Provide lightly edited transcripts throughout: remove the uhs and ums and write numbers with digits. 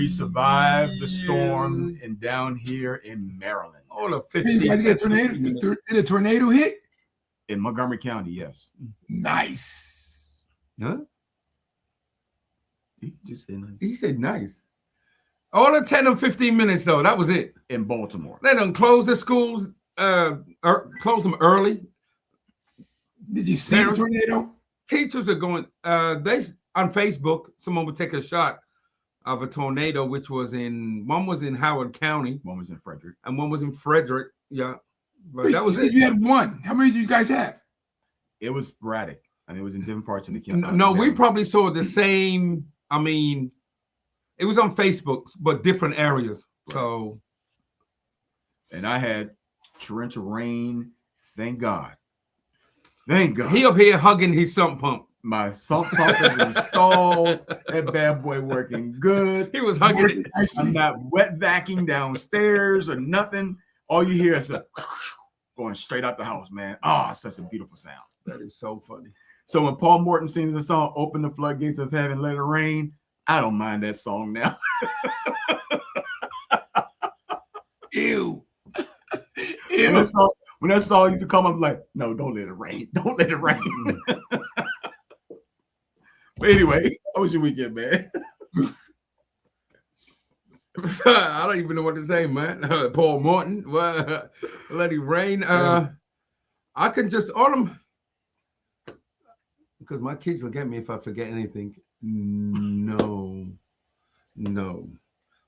We survived the storm and down here in Maryland. All of 50. Did you get a tornado? Did a tornado hit? In Montgomery County, yes. Nice. Huh? He just said nice. He said nice. All the 10 or 15 minutes, though, that was it. In Baltimore. They done close the schools, close them early. Did you see the tornado? Teachers are going, they on Facebook, someone would take a shot of a tornado, which was one was in Howard County. One was in Frederick. And one was in Frederick. Yeah. But Wait, that was you said you had one. How many do you guys have? It was sporadic. I mean, it was in different parts of the county. No, we probably saw the same. I mean, it was on Facebook, but different areas. Right. So. And I had torrential rain. Thank God. Thank God. He up here hugging his sump pump. My sump pump is installed. That bad boy working good. He was hugging it. I'm not wet vacuuming downstairs or nothing. All you hear is going straight out the house, man. Oh, such a beautiful sound. That is so funny. So when Paul Morton sings the song, Open the Floodgates of Heaven, Let It Rain, I don't mind that song now. Ew. Ew. When that song used to come, I'm like, no, don't let it rain. Don't let it rain. But anyway, how was your weekend, man? I don't even know what to say, man. Paul Morton, let it rain. I can just because my kids will get me if I forget anything. No.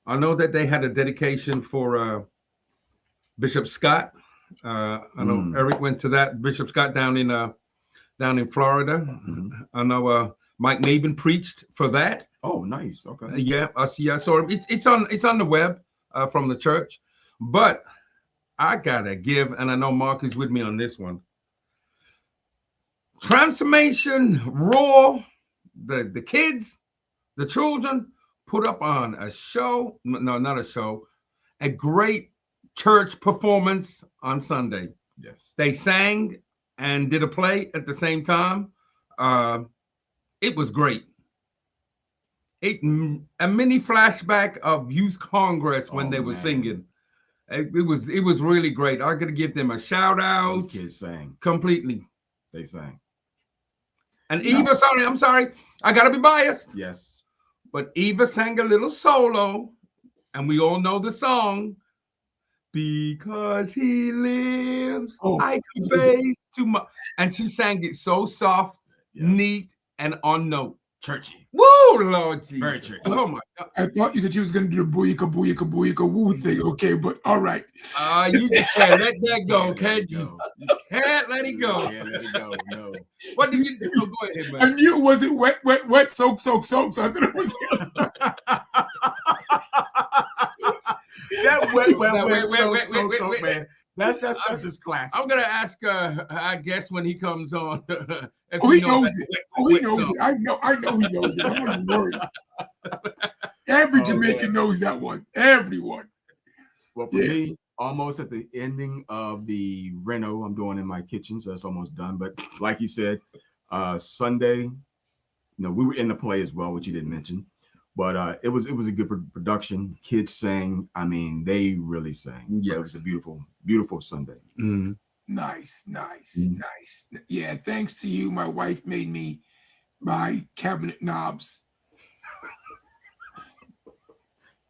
I know that they had a dedication for Bishop Scott. I know Eric went to that. Bishop Scott down in Florida. Mm-hmm. I know Mike Maben preached for that. Oh, nice. Okay. Yeah, I saw him. It's on the web from the church. But I gotta give, and I know Mark is with me on this one. Transformation Raw, the kids, the children put up on a show. No, not a show. A great church performance on Sunday. Yes. They sang and did a play at the same time. It was great. A mini flashback of Youth Congress when they were singing. It was really great. I gotta give them a shout out. Those kids sang completely. They sang. And Eva, I'm sorry, I gotta be biased. Yes. But Eva sang a little solo, and we all know the song. Because he lives, I can face too much. And she sang it so soft, neat, and on note. Churchy. Woo, Lord Jesus. Very churchy. Oh, my God. I thought you said you was going to do the booyaka woo thing. Okay, but all right. You just can't let that go, can't you? You can't let it go. Yeah, let it go. No. What did you do? Go ahead, man. I knew it wasn't wet, soak. So I thought it was. That wet, soak, man. That's just classic. I'm gonna ask I guess when he comes on. He knows it. He knows it. I know he knows it. I'm not even worried. Every Jamaican knows that one. Everyone. Well, for me, almost at the ending of the reno I'm doing in my kitchen, so it's almost done. But like you said, Sunday, we were in the play as well, which you didn't mention. But it was a good production. Kids sang. I mean, they really sang. Yes. It was a beautiful, beautiful Sunday. Mm. Nice. Yeah, thanks to you, my wife made me buy cabinet knobs.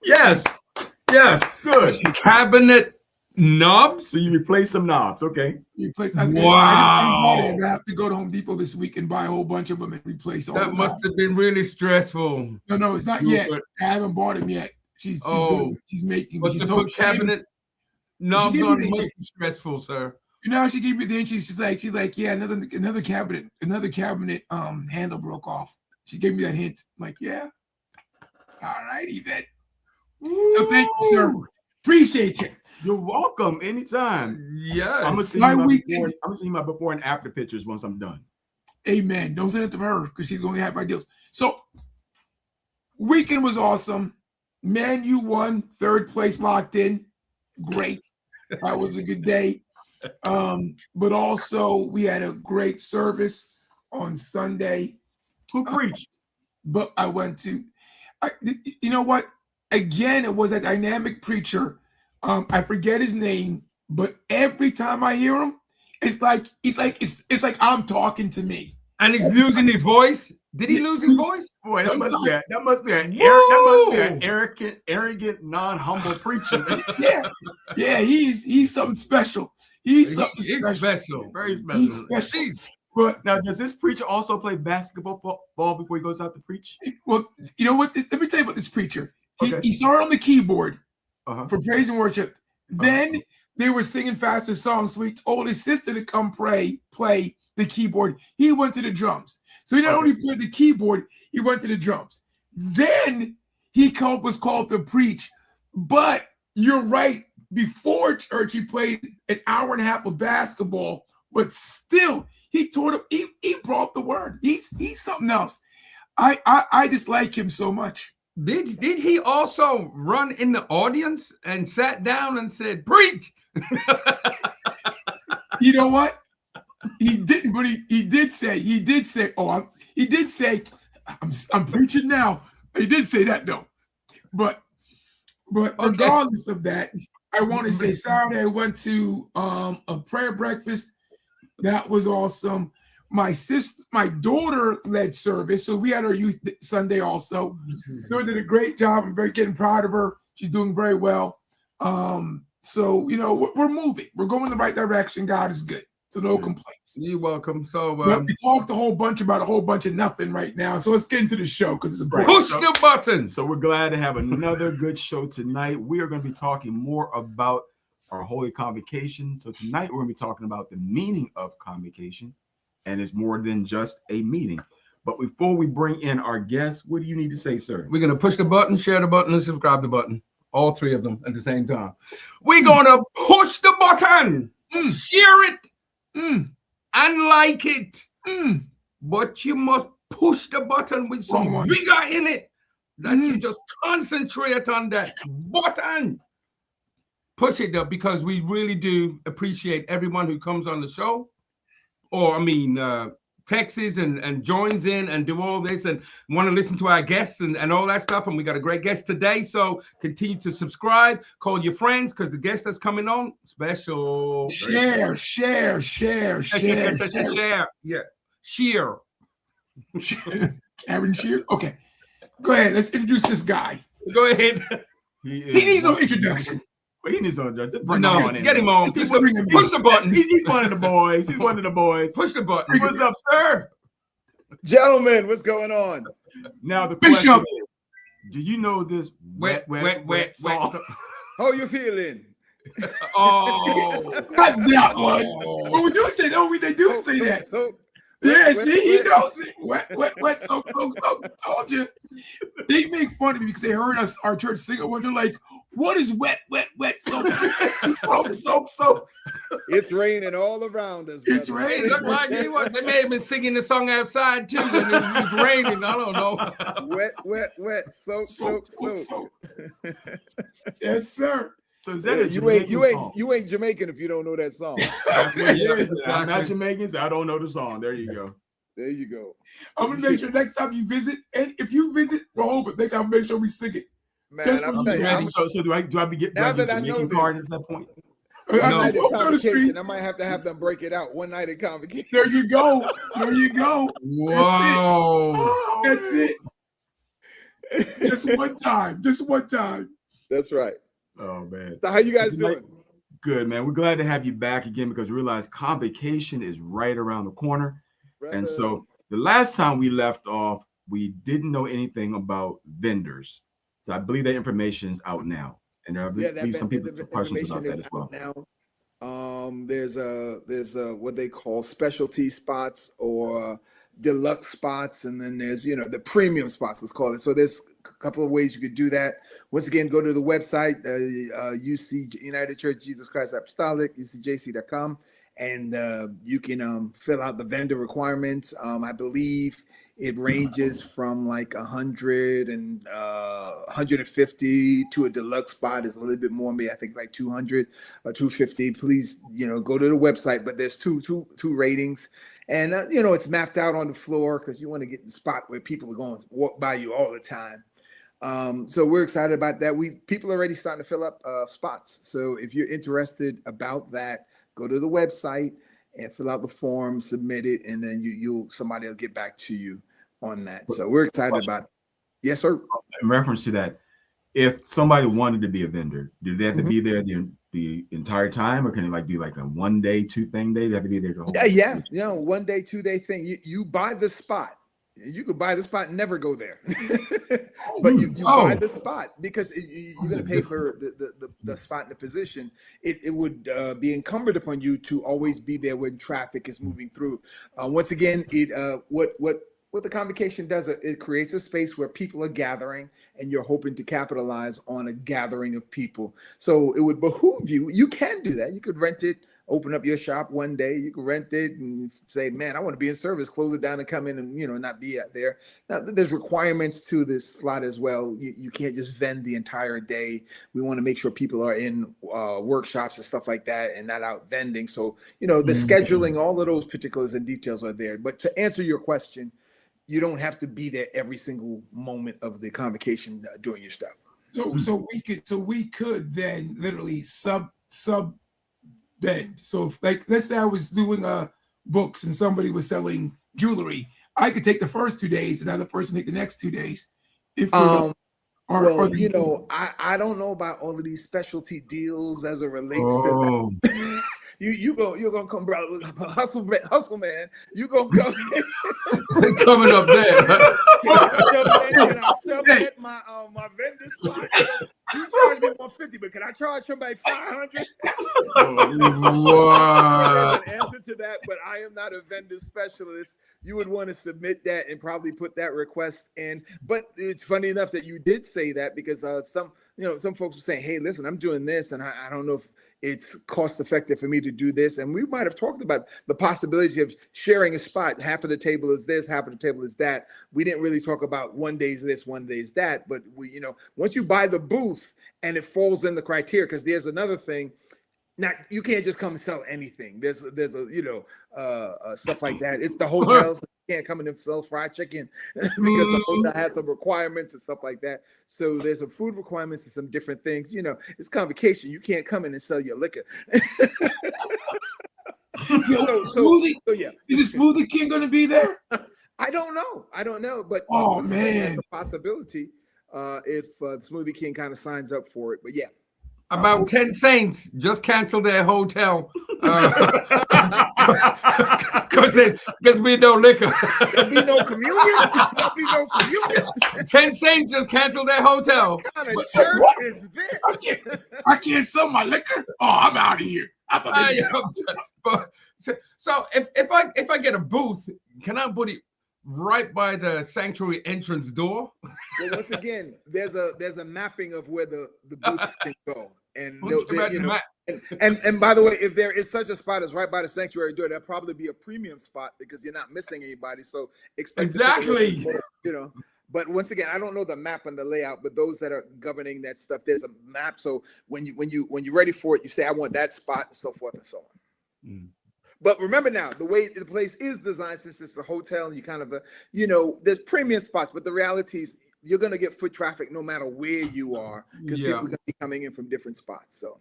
Yes, good. Cabinet knobs? So you replace some knobs, okay? Wow. I have to go to Home Depot this week and buy a whole bunch of them and replace all. That must have been really stressful. No, it's not yet. I haven't bought them yet. She's making. But to put cabinet knobs on must be stressful, sir. You know how she gave me the hint? She's like, yeah, another cabinet handle broke off. She gave me that hint. I'm like, yeah. All righty then. So thank you, sir. Appreciate you. You're welcome. Anytime. Yes. I'm gonna see my before and after pictures once I'm done. Amen. Don't send it to her because she's going to have ideas. So, weekend was awesome. Man, you won. Third place locked in. Great. That was a good day. But also, we had a great service on Sunday. Who preached? But I went to, you know what? again, it was a dynamic preacher. I forget his name, but every time I hear him, it's like I'm talking to me. And he's losing his voice. Did he lose his voice? Boy, that must be an arrogant, non-humble preacher. Yeah, he's something special. He's special. Very special. He's special. Jeez. But now, does this preacher also play basketball before he goes out to preach? Well, you know what? Let me tell you about this preacher. Okay. He started on the keyboard Uh-huh. for praise and worship. Then they were singing faster songs, so he told his sister to come play the keyboard. He went to the drums. So he not only played the keyboard, he went to the drums. Then he was called to preach. But you're right. Before church, he played an hour and a half of basketball, but still, he taught him. He brought the word. He's something else. I just like him so much. Did he also run in the audience and sat down and said, "Preach"? You know what? He didn't, but he did say. He did say, I'm preaching now. He did say that though. But regardless of that, I want to say Saturday I went to a prayer breakfast. That was awesome. My daughter led service, so we had our youth Sunday also. She did a great job. I'm getting proud of her. She's doing very well. So we're moving. We're going in the right direction. God is good. So no complaints. You're welcome. So we talked a whole bunch about a whole bunch of nothing right now. So let's get into the show because it's a break. Push the button. So we're glad to have another good show tonight. We are going to be talking more about our Holy Convocation. So tonight we're going to be talking about the meaning of convocation, and it's more than just a meeting. But before we bring in our guests, what do you need to say, sir? We're going to push the button, share the button, and subscribe the button. All three of them at the same time. We're going to push the button, share it, and like it. But you must push the button with some vigor in it. That you just concentrate on that button. Push it up because we really do appreciate everyone who comes on the show. Or, texts and joins in and do all this and want to listen to our guests and all that stuff. And we got a great guest today. So continue to subscribe, call your friends because the guest that's coming on, special. Share. Yeah. Sheer. Karen Shear. Okay. Go ahead. Let's introduce this guy. Go ahead. He needs no introduction. Well, he needs no introduction. Get him on. Push the button. He's one of the boys. He's one of the boys. Push the button. What's up, sir? Gentlemen, what's going on? Now the question is, do you know this wet song? How you feeling? Not that one. But we do say that. They do say that. He knows it. Wet, so told you. They make fun of me because they heard our church sing it once. They're like, what is wet, soap? soap. It's raining all around us. It's raining. Look like they may have been singing the song outside too when it was raining. I don't know. Wet, soap. Yes, sir. So is that you ain't Jamaican if you don't know that song. I'm not Jamaican, so I don't know the song. There you go. There you go. I'm gonna make sure next time you visit, and if you visit Rehoboth, next time I'll make sure we sing it. Man, so do I get now that I Jamaican know card at that point? One night at Convocation, I might have to have them break it out. One night at Convocation. There you go. Wow. That's it. Just one time. That's right. Oh man. So how you guys doing? Good, man. We're glad to have you back again because we realize Convocation is right around the corner. Brother. And so the last time we left off, we didn't know anything about vendors. So I believe that information is out now. And there are some people have questions about that as well. Now, there's what they call specialty spots or deluxe spots, and then there's the premium spots, let's call it. So there's a couple of ways you could do that. Once again, go to the website, UC United Church Jesus Christ Apostolic, UCJC.com, and you can fill out the vendor requirements. I believe it ranges from like 100 and 150 to a deluxe spot is a little bit more, maybe I think like 200 or 250. Please, go to the website, but there's two ratings. And, it's mapped out on the floor because you want to get the spot where people are going to walk by you all the time. So we're excited about that. People are already starting to fill up spots. So if you're interested about that, go to the website and fill out the form, submit it, and then somebody will get back to you on that. So we're excited about it. Yes, sir. In reference to that, if somebody wanted to be a vendor, do they have to be there the entire time, or can they like do like a 1 day, 2 thing day? They have to be there the whole Yeah. 1 day, 2 day thing. You buy the spot. You could buy the spot and never go there, but you buy the spot because you're going to pay for the spot and the position. It would be incumbent upon you to always be there when traffic is moving through. Once again, what the convocation does, it creates a space where people are gathering, and you're hoping to capitalize on a gathering of people. So it would behoove you. You can do that. You could rent it, open up your shop 1 day. You can rent it and say, man, I want to be in service, close it down and come in and, not be out there. Now, there's requirements to this slot as well. You can't just vend the entire day. We want to make sure people are in workshops and stuff like that and not out vending. So, the scheduling, all of those particulars and details are there. But to answer your question, you don't have to be there every single moment of the convocation doing your stuff. So we could then literally sub vend. So if, like, let's say I was doing books and somebody was selling jewelry, I could take the first 2 days, another person take the next 2 days. I don't know about all of these specialty deals as it relates to that. You're gonna come, bro. Hustle, man. You gonna come coming up there. Can I submit my vendor spot? You charge me 150, but can I charge somebody 500? Wow. There's an answer to that, but I am not a vendor specialist. You would want to submit that and probably put that request in. But it's funny enough that you did say that, because some folks were saying, hey, listen, I'm doing this, and I don't know if it's cost effective for me to do this. And we might have talked about the possibility of sharing a spot. Half of the table is this, half of the table is that. We didn't really talk about 1 day's this, 1 day's that. But once you buy the booth and it falls in the criteria, because there's another thing. Now, you can't just come and sell anything. There's stuff like that. It's the hotels. You can't come in and sell fried chicken because the hotel has some requirements and stuff like that. So there's some food requirements and some different things. It's convocation. You can't come in and sell your liquor. Smoothie. Is the Smoothie King going to be there? I don't know. But man, that's a possibility if Smoothie King kind of signs up for it. But yeah. About 10 Saints just canceled their hotel because we no liquor. There'll be no communion. 10 Saints just canceled their hotel. What kind of church is this? I can't sell my liquor. Oh, I'm out of here. So if I get a booth, can I put it right by the sanctuary entrance door? Well, once again, there's a mapping of where the booths can go. And and by the way, if there is such a spot as right by the sanctuary door, that'll probably be a premium spot because you're not missing anybody. So expect exactly. But once again, I don't know the map and the layout, but those that are governing that stuff, there's a map. So when you're ready for it, you say, I want that spot, and so forth and so on. But remember now, the way the place is designed, since it's a hotel, and you kind of there's premium spots, but the reality is you're going to get foot traffic no matter where you are, because people are going to be coming in from different spots. So,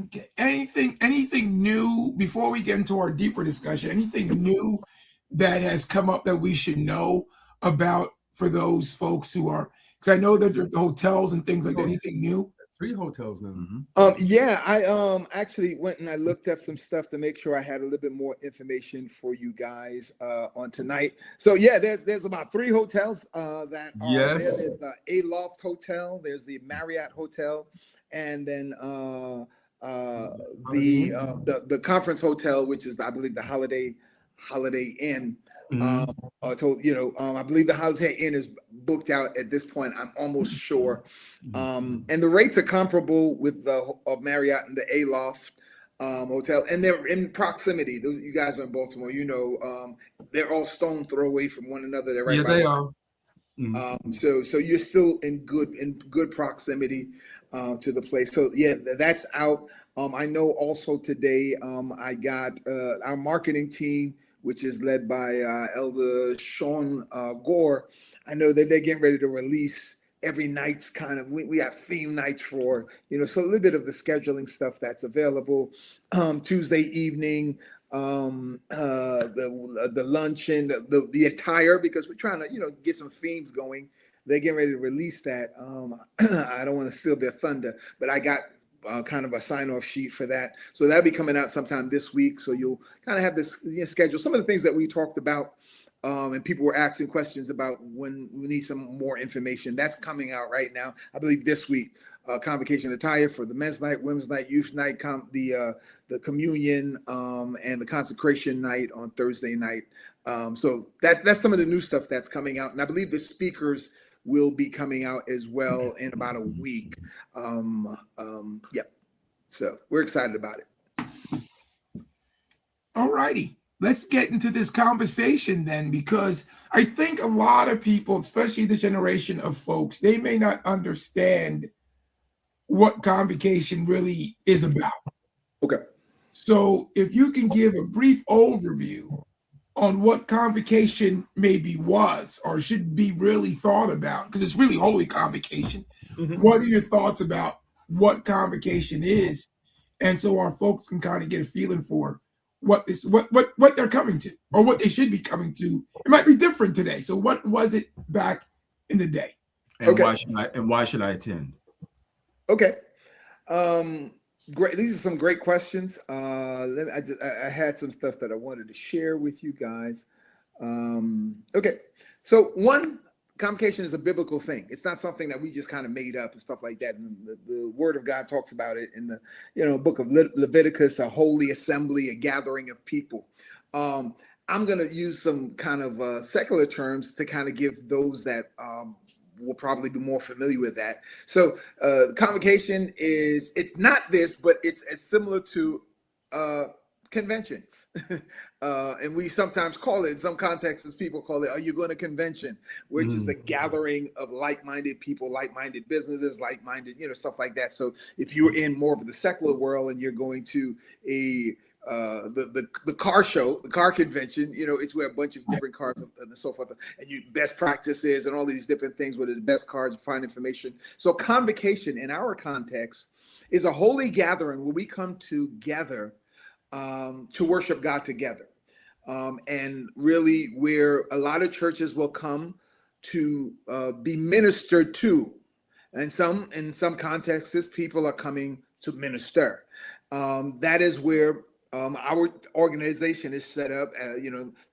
okay. Anything new before we get into our deeper discussion? Anything new that has come up that we should know about for those folks who are? Because I know that there are hotels and things like that. Anything new? 3 hotels now. Yeah, I actually went and I looked up some stuff to make sure I had a little bit more information for you guys on tonight. So yeah, there's about 3 hotels that are there. There's the Aloft Hotel, there's the Marriott Hotel, and then the Conference Hotel, which is I believe the Holiday Inn. I believe the Holiday Inn is booked out at this point. I'm almost sure, and the rates are comparable with the Marriott and the Aloft Hotel, and they're in proximity. You guys are in Baltimore, they're all stone throw away from one another. They're right by. They are. So you're still in good proximity to the place. So yeah, that's out. I know also today I got our marketing team, which is led by Elder Sean Gore. I know that they're getting ready to release every night's kind of, we have theme nights for, so a little bit of the scheduling stuff that's available. Tuesday evening, the luncheon, the attire, because we're trying to, get some themes going. They're getting ready to release that. I don't want to steal their thunder, but I got kind of a sign-off sheet for that. So that'll be coming out sometime this week. So you'll kind of have this schedule. Some of the things that we talked about, and people were asking questions about when we need some more information. That's coming out right now. I believe this week. Convocation attire for the men's night, women's night, youth night, the communion, and the consecration night on Thursday night. So that's some of the new stuff that's coming out. And I believe the speakers will be coming out as well in about a week. Yep. So we're excited about it. All righty. Let's get into this conversation then, because I think a lot of people, especially the generation of folks, they may not understand what Convocation really is about. Okay. So if you can give a brief overview on what Convocation maybe was or should be really thought about, because it's really Holy Convocation. Mm-hmm. What are your thoughts about what Convocation is? And so our folks can kind of get a feeling for what they're coming to, or what they should be coming to. It might be different today. So what was it back in the day? And okay. why should I attend? Okay. Great. These are some great questions. I had some stuff that I wanted to share with you guys. Okay. So one, Convocation is a biblical thing. It's not something that we just kind of made up and stuff like that. And the Word of God talks about it in the book of Leviticus, a holy assembly, a gathering of people. I'm going to use some kind of secular terms to kind of give those that will probably be more familiar with that. So Convocation it's not this, but it's as similar to convention. And we sometimes call it, in some contexts, people call it, are you going to convention? Which is a gathering of like-minded people, like-minded businesses, like-minded, stuff like that. So if you're in more of the secular world and you're going to the car show, the car convention, it's where a bunch of different cars and so forth, and you best practices and all these different things, what are the best cars, find information. So Convocation in our context is a holy gathering where we come together to worship God together. And really where a lot of churches will come to be ministered to. And in some contexts, people are coming to minister. That is where our organization is set up.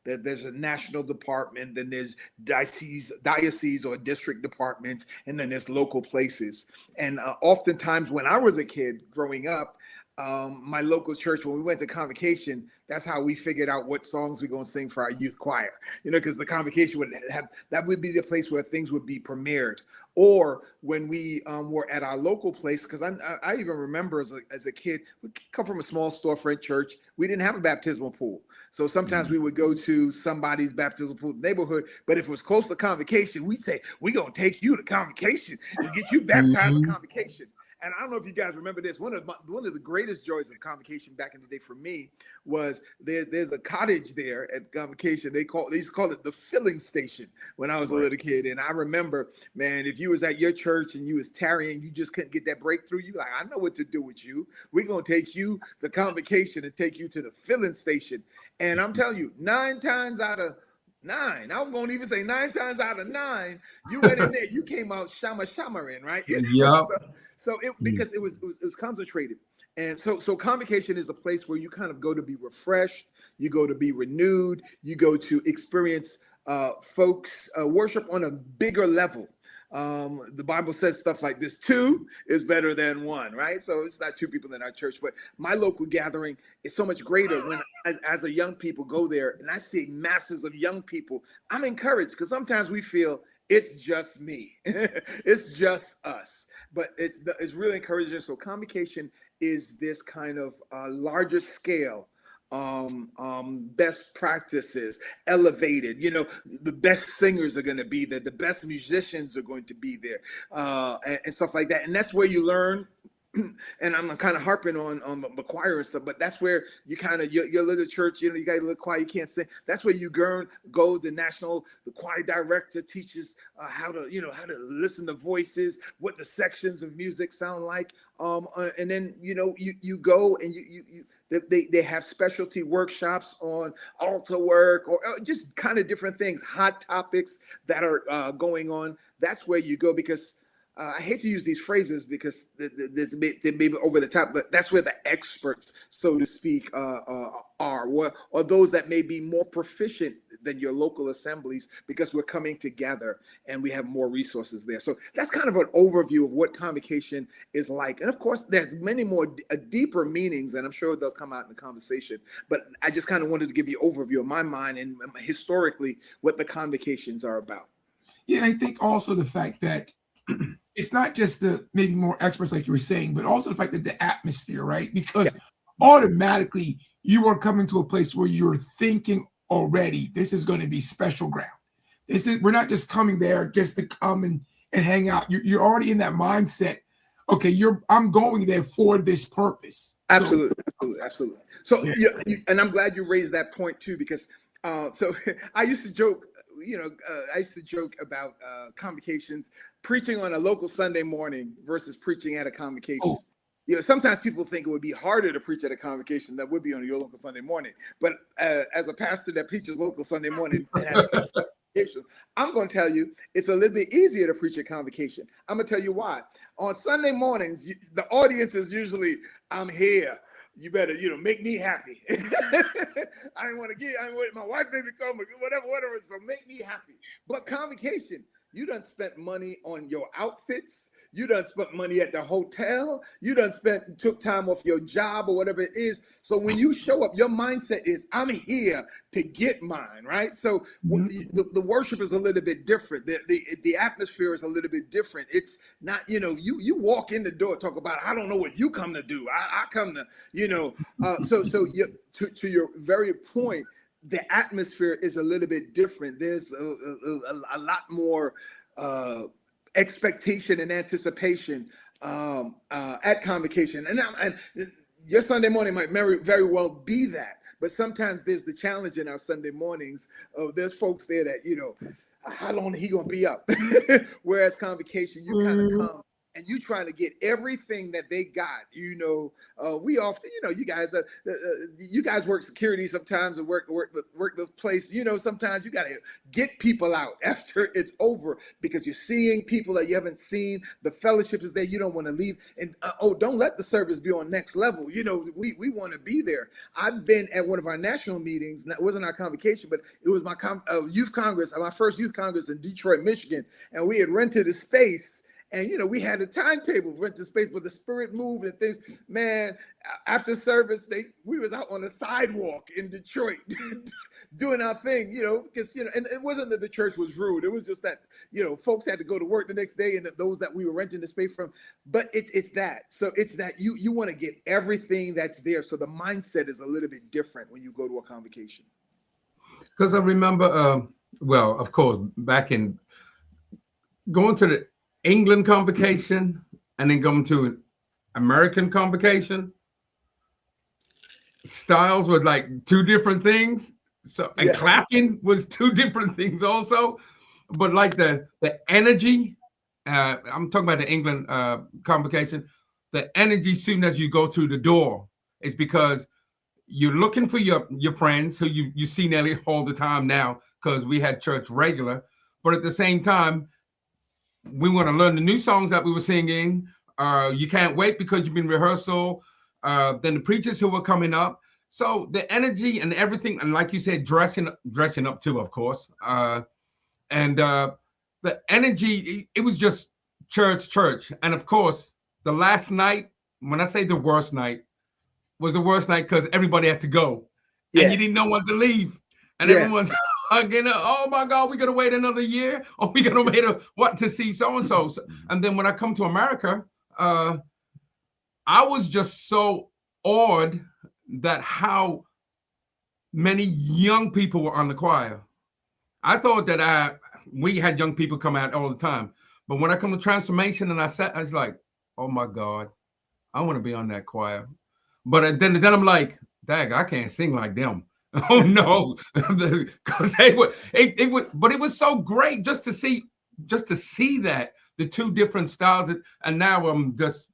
There's a national department, then there's diocese or district departments, and then there's local places. And oftentimes when I was a kid growing up, my local church, when we went to Convocation, that's how we figured out what songs we're going to sing for our youth choir, because the Convocation would be the place where things would be premiered. Or when we were at our local place, because I even remember as a kid, we come from a small storefront church. We didn't have a baptismal pool. So sometimes we would go to somebody's baptismal pool in the neighborhood. But if it was close to Convocation, we'd say, we're going to take you to Convocation and get you baptized in Convocation. And I don't know if you guys remember this. One of the greatest joys of Convocation back in the day for me was there's a cottage there at Convocation. They used to call it the filling station when I was a little kid. And I remember, man, if you was at your church and you was tarrying, you just couldn't get that breakthrough. You like, I know what to do with you. We're gonna take you to Convocation and take you to the filling station. And I'm telling you, 9 times out of 9, I'm going to even say 9 times out of 9, you went in there, you came out shamarin, right? Yeah. So because it was concentrated. And so Convocation is a place where you kind of go to be refreshed, you go to be renewed, you go to experience folks worship on a bigger level. The Bible says stuff like this: 2 is better than 1, right? So it's not 2 people in our church, but my local gathering is so much greater when as a young people go there and I see masses of young people. I'm encouraged because sometimes we feel it's just me. It's just us. But it's really encouraging. So Convocation is this kind of larger scale, best practices, elevated. The best singers are going to be there. The best musicians are going to be there, and stuff like that. And that's where you learn and I'm kind of harping on the choir and stuff, but that's where you kind of your little church, you got a little choir, you can't sing. That's where you go. The choir director teaches how to listen to voices, what the sections of music sound like, and then you go and they have specialty workshops on altar work or just kind of different things, hot topics that are going on. That's where you go, because I hate to use these phrases because they may be over the top, but that's where the experts, so to speak, are, or those that may be more proficient than your local assemblies, because we're coming together and we have more resources there. So that's kind of an overview of what Convocation is like. And of course, there's many more deeper meanings, and I'm sure they'll come out in the conversation. But I just kind of wanted to give you an overview of my mind and historically what the Convocations are about. Yeah, and I think also the fact that it's not just the maybe more experts like you were saying, but also the fact that the atmosphere, right? Because automatically you are coming to a place where you're thinking already, this is going to be special ground. We're not just coming there just to come and hang out. You're already in that mindset. Okay, I'm going there for this purpose. Absolutely. So and I'm glad you raised that point too, because so I used to joke, about convocations, preaching on a local Sunday morning versus preaching at a convocation. Oh. Sometimes people think it would be harder to preach at a convocation than would be on your local Sunday morning. But as a pastor that preaches local Sunday morning, I'm going to tell you it's a little bit easier to preach at convocation. I'm going to tell you why. On Sunday mornings, the audience is usually, I'm here. You better, make me happy. I want my wife may come, whatever. So make me happy. But convocation, you done spent money on your outfits. You done spent money at the hotel. You done took time off your job or whatever it is. So when you show up, your mindset is, I'm here to get mine, right? So the worship is a little bit different. The atmosphere is a little bit different. It's not, you walk in the door, talk about, I don't know what you come to do. I come to, to your very point, the atmosphere is a little bit different. There's a lot more expectation and anticipation at convocation, and your Sunday morning might very well be that. But sometimes there's the challenge in our Sunday mornings of there's folks there that how long he gonna be up? Whereas convocation, you kind of come and you trying to get everything that they got. We often, you guys work security sometimes and work the place. Sometimes you got to get people out after it's over because you're seeing people that you haven't seen. The fellowship is there. You don't want to leave. And don't let the service be on next level. We want to be there. I've been at one of our national meetings. It wasn't our convocation, but it was my youth congress, my first youth congress in Detroit, Michigan, and we had rented a space. And, we had a timetable, rent the space, but the Spirit moved and things. Man, after service, we was out on the sidewalk in Detroit doing our thing, because, and it wasn't that the church was rude. It was just that, folks had to go to work the next day and those that we were renting the space from. But it's that. So it's that you want to get everything that's there. So the mindset is a little bit different when you go to a convocation. Because I remember, of course, back in going to the England convocation and then going to an American convocation, styles were like two different things. So and clapping was two different things also. But like the energy, I'm talking about the England convocation, the energy soon as you go through the door is because you're looking for your friends who you see nearly all the time now because we had church regular. But at the same time, we want to learn the new songs that we were singing. You can't wait because you've been rehearsal. Then the preachers who were coming up. So the energy and everything, and like you said, dressing up too, of course. And the energy, it was just church. And of course, the last night, when I say the worst night, was the worst night because everybody had to go. Yeah. And you didn't know when to leave. And everyone's again, oh my God, we're gonna wait another year, or we're gonna wait to see so and so. And then when I come to America, I was just so awed that how many young people were on the choir. I thought that we had young people come out all the time, but when I come to Transformation and I was like, oh my God, I want to be on that choir. But then I'm like, dag, I can't sing like them. Oh no, because they would. It would, but it was so great just to see that the two different styles. And now I'm just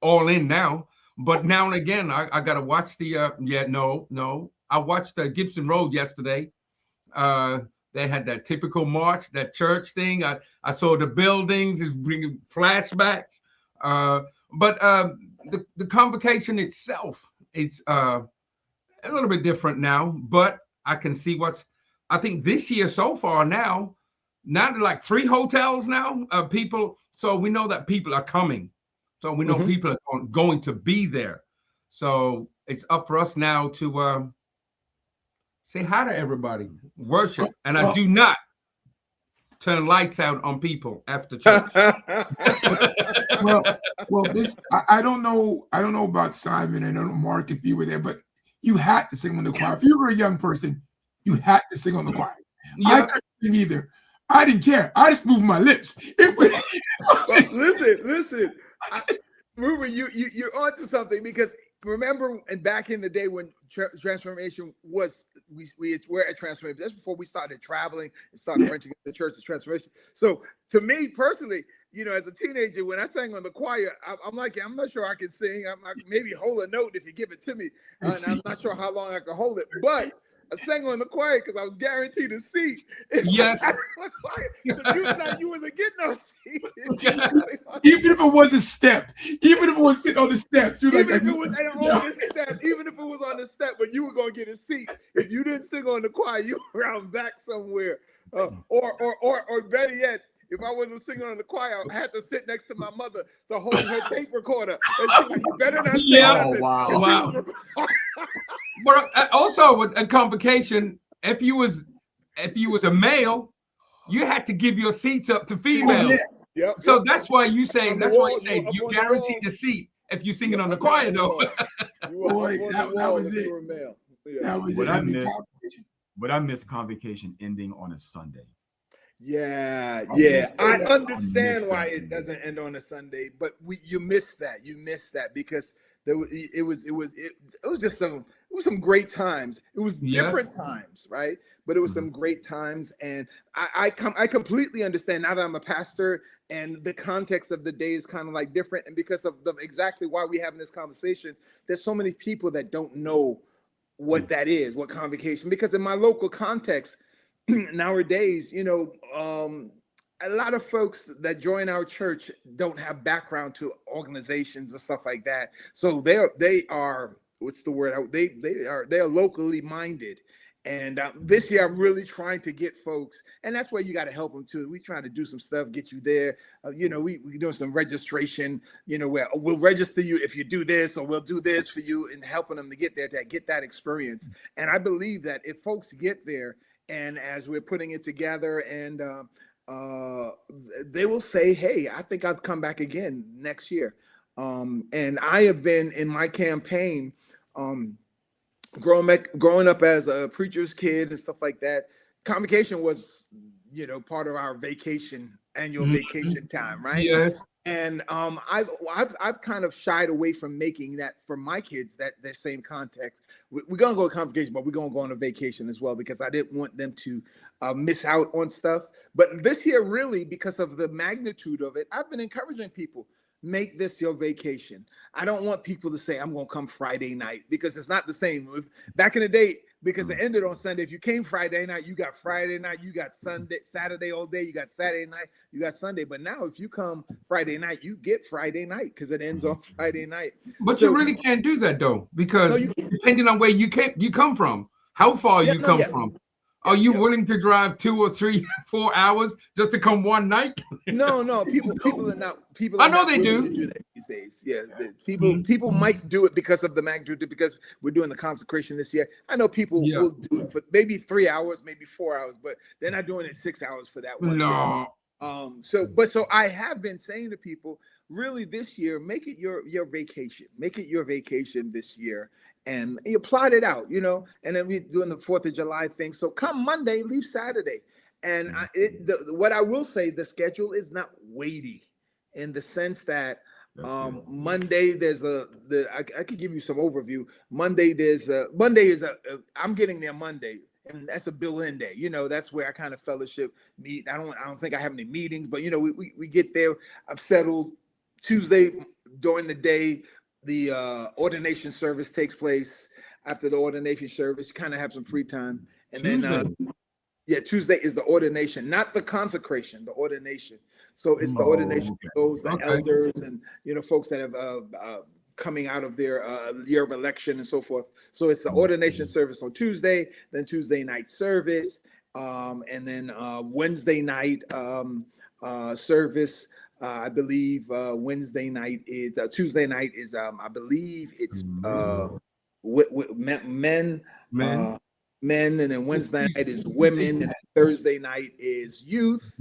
all in now. But now and again, I got to watch the. No. I watched the Gibson Road yesterday. They had that typical march, that church thing. I saw the buildings, it's bringing flashbacks. But the convocation itself is a little bit different now. But I can see I think this year so far now like 3 hotels now, people. So we know that people are coming. So we know people are going to be there. So it's up for us now to say hi to everybody, worship, and I do not turn lights out on people after church. well, this I don't know about Simon, and I don't know Mark if you were there, but you had to sing on the choir. If you were a young person, you had to sing on the choir. Yeah. I couldn't sing either. I didn't care. I just moved my lips. It was listen. Ruben, you're onto something, because remember, and back in the day when Transformation was, we were at Transformation. That's before we started traveling and started renting the church as Transformation. So to me personally, as a teenager, when I sang on the choir, I'm like, I'm not sure I can sing. I'm like, maybe hold a note if you give it to me. And I'm not sure how long I can hold it, but I sang on the choir because I was guaranteed a seat. Yes. You wasn't getting no seat. Even if it was a step, even if it was sitting on the steps, even if it was on the step, but you were gonna get a seat. If you didn't sing on the choir, you were out back somewhere. Or better yet, if I wasn't singing on the choir, I had to sit next to my mother to hold her tape recorder. And she like, you better not say nothing. Oh, wow. But also with a convocation, if you was a male, you had to give your seats up to females. Yep. So that's why you say you guarantee the seat if you sing it on the choir, though. That was it. That was it. But I miss convocation ending on a Sunday. Yeah. I understand why it doesn't end on a Sunday, but you miss that. You miss that because it was just some great times. It was different times, right? But it was some great times, and I completely understand now that I'm a pastor, and the context of the day is kind of like different, and because of exactly why we having this conversation, there's so many people that don't know what that is, what convocation. Because in my local context nowadays, a lot of folks that join our church don't have background to organizations and stuff like that. So they are what's the word? They're locally minded. And this year, I'm really trying to get folks, and that's where you got to help them too. We trying to do some stuff, get you there. We doing some registration. Where we'll register you if you do this, or we'll do this for you, and helping them to get there, to get that experience. And I believe that if folks get there, and as we're putting it together, and they will say, "Hey, I think I'll come back again next year." And I have been in my campaign. Growing up as a preacher's kid and stuff like that, convocation was, part of our annual vacation time, right? Yes. And I've kind of shied away from making that for my kids that same context. We're gonna go to convocation, but we're gonna go on a vacation as well, because I didn't want them to miss out on stuff. But this year, really, because of the magnitude of it, I've been encouraging people. Make this your vacation. I don't want people to say, I'm going to come Friday night, because it's not the same. Back in the day, because it ended on Sunday, if you came Friday night, you got Friday night, you got Saturday all day, you got Saturday night, you got Sunday. But now if you come Friday night, you get Friday night because it ends on Friday night. But you really can't do that, though, because depending on where you come from, how far you come from. Are you willing to drive 2 or 3, 4 hours just to come one night? No. People are not. People. I know they do. To do that these days. Yeah, people might do it because of the magnitude. Because we're doing the consecration this year. I know people will do it for maybe 3 hours, maybe 4 hours, but they're not doing it 6 hours for that one. No. So I have been saying to people, really, this year, make it your vacation. Make it your vacation this year. And you plot it out, and then we're doing the 4th of July thing. So come Monday, leave Saturday. And what I will say, the schedule is not weighty in the sense that Monday I could give you some overview. Monday I'm getting there Monday, and that's a bill-in day. That's where I kind of fellowship meet. I don't think I have any meetings, but we get there. I'm settled. Tuesday during the day, the ordination service takes place. After the ordination service, you kind of have some free time, and Tuesday. then Tuesday is the ordination, not the consecration, the ordination. So it's the ordination of those, the elders, and folks that have coming out of their year of election and so forth. So it's the ordination service on Tuesday, then Tuesday night service, and then Wednesday night service. I believe Wednesday night is Tuesday night is I believe it's men, and then Wednesday night is women, and Thursday night is youth.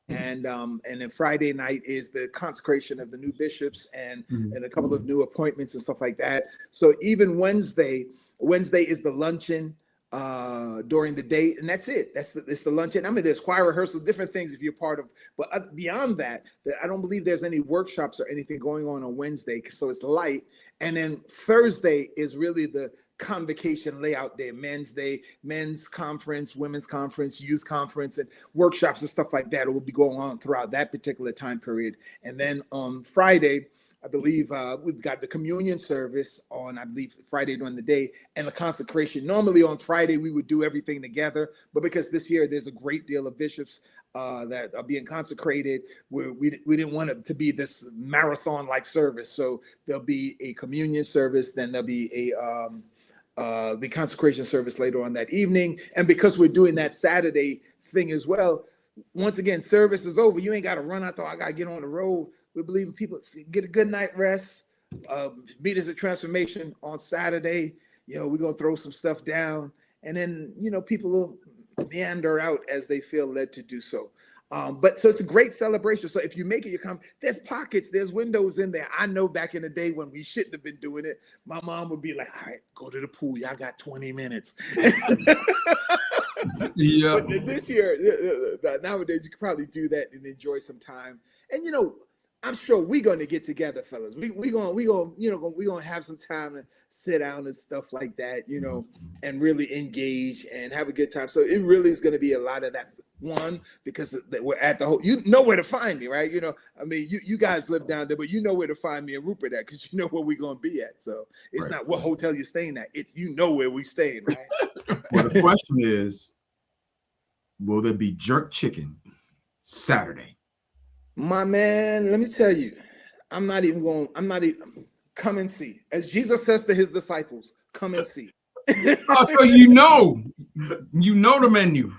And then Friday night is the consecration of the new bishops and a couple of new appointments and stuff like that. So even Wednesday is the luncheon during the day, and that's it. It's the luncheon. I mean, there's choir rehearsals, different things if you're part of, but beyond that, I don't believe there's any workshops or anything going on Wednesday, so it's light. And then Thursday is really the Convocation layout day, men's day, men's conference, women's conference, youth conference, and workshops and stuff like that. It will be going on throughout that particular time period. And then on Friday, I believe we've got the communion service on, I believe, Friday during the day, and the consecration. Normally on Friday, we would do everything together, but because this year there's a great deal of bishops that are being consecrated, we didn't want it to be this marathon-like service. So there'll be a communion service, then there'll be the consecration service later on that evening. And because we're doing that Saturday thing as well, once again, service is over. You ain't got to run out. I got to get on the road. We believe in people get a good night rest. Meet us at Transformation on Saturday. We're going to throw some stuff down. And then, people will meander out as they feel led to do so. But so it's a great celebration. So if you make it, you come, there's pockets, there's windows in there. I know back in the day when we shouldn't have been doing it, my mom would be like, all right, go to the pool. Y'all got 20 minutes. Yeah. But this year, nowadays, you can probably do that and enjoy some time. And, I'm sure we're going to get together, fellas. We're going to have some time to sit down and stuff like that, and really engage and have a good time. So it really is going to be a lot of that. One, because we're at the whole, you know where to find me, right? I mean, you guys live down there, but you know where to find me and Rupert at, because you know where we're going to be at. So it's not what hotel you're staying at. It's where we staying, right? Well, the question is, will there be jerk chicken Saturday? My man, let me tell you, I'm not even come and see. As Jesus says to his disciples, come and see. Oh, so you know the menu.